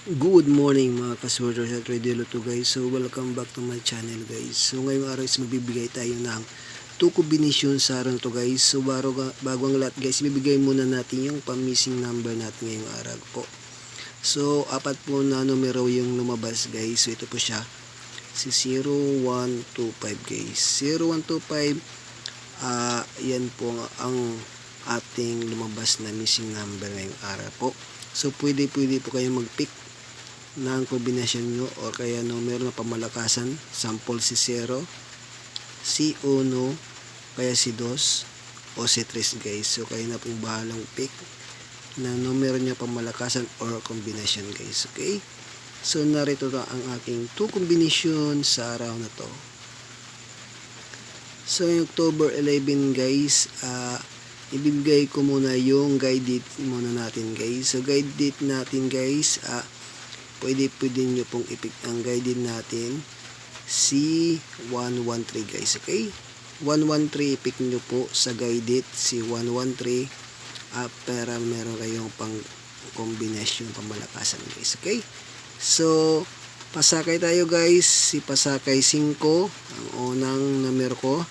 Good morning mga kasworders at Radio Luto guys. So welcome back to my channel guys. So ngayong araw is magbibigay tayo ng 2 combination sa araw na to guys. So bago ang lahat guys, ibibigay muna natin yung pang-missing number natin ngayong araw po. So 4 po na numero yung lumabas guys. So ito po siya. Si 0125 guys. 0125 yan po ang ating lumabas na missing number ngayong araw po. So pwede po kayong mag-pick ng kombinasyon nyo o kaya numero na pamalakasan. Sample si 0, si 1, kaya si 2 o si 3 guys. So kayo na pong bahalang pick na numero nyo pamalakasan or kombinasyon guys. Okay, so narito na ang aking 2 combination sa araw na to. So yung October 11 guys, ibibigay ko muna yung guide date muna natin guys. So guide date natin guys, pwede nyo pong i-pick ang guide date natin si 113 guys. Okay, 113 i-pick nyo po sa guide date si 113 para meron kayong pang kombinasyon pamalakasan guys. Okay, so pasakay tayo guys. Si pasakay 5 ang unang numero ko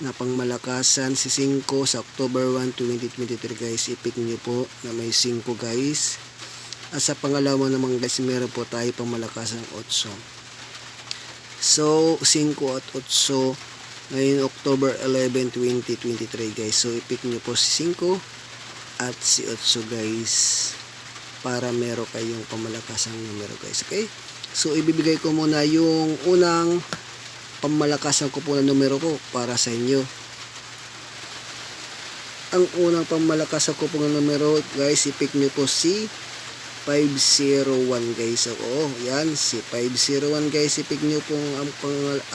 na pangmalakasan, si 5 sa October 1, 2023 guys. I-pick nyo po na may 5 guys. At sa pangalawa naman guys, meron po tayo pangmalakasan 8. So 5 at 8 ngayon October 11, 2023 guys. So i-pick nyo po si 5 at si 8 guys para meron kayong pamalakasang numero guys. Okay, so ibibigay ko muna yung unang pamalakasan ko po na numero ko para sa inyo. Ang unang pamalakasan ko po na numero guys, i-pick nyo po si 501 guys. So yan si 501 guys. I-pick nyo po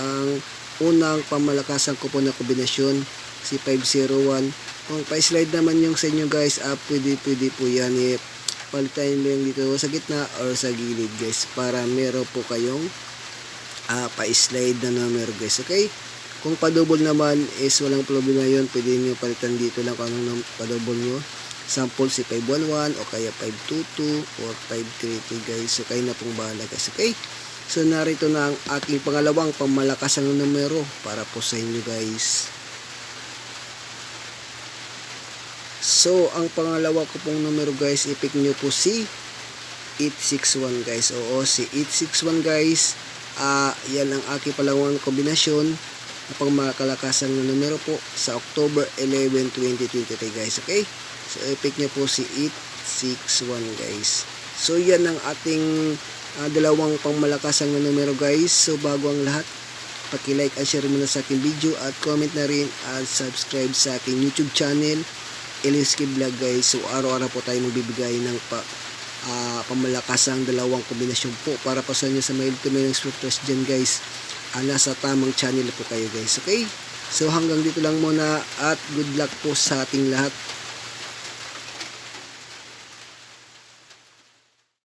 ang unang pamalakasan ko po na kombinasyon si 501. Kung pa-slide naman yung sa inyo guys, pwede po yan. Palitan nyo yung dito sa gitna or sa gilid guys para meron po kayong pa-slide na numero guys. Okay, kung pa-double naman is walang problema yun. Pwede nyo palitan dito lang kung anong pa-double nyo. Sample si 511 o kaya 522 or 533 guys. So kayo na pong bahala guys. Okay, so narito na ang aking pangalawang pamalakasan ng numero para po sa inyo guys. So ang pangalawa ko pong numero guys, i-pick nyo po si 861 guys. Oo, si 861 guys. Yan ang aking pangalawang kombinasyon na pangmalakasan ng numero po sa October 11, 2023 guys. Okay, so i-pick nyo po si 861 guys. So yan ang ating dalawang pangmalakasan ng numero guys. So bago ang lahat, paki-like at share muna sa aking video at comment na rin at subscribe sa aking YouTube channel, Eliski Vlog guys. So araw-araw po tayo magbibigay ng pamalakasang dalawang kombinasyon po para pa sa inyo sa mail to mail instructors dyan guys. Nasa tamang channel po kayo guys. Okay, so hanggang dito lang muna at good luck po sa ating lahat.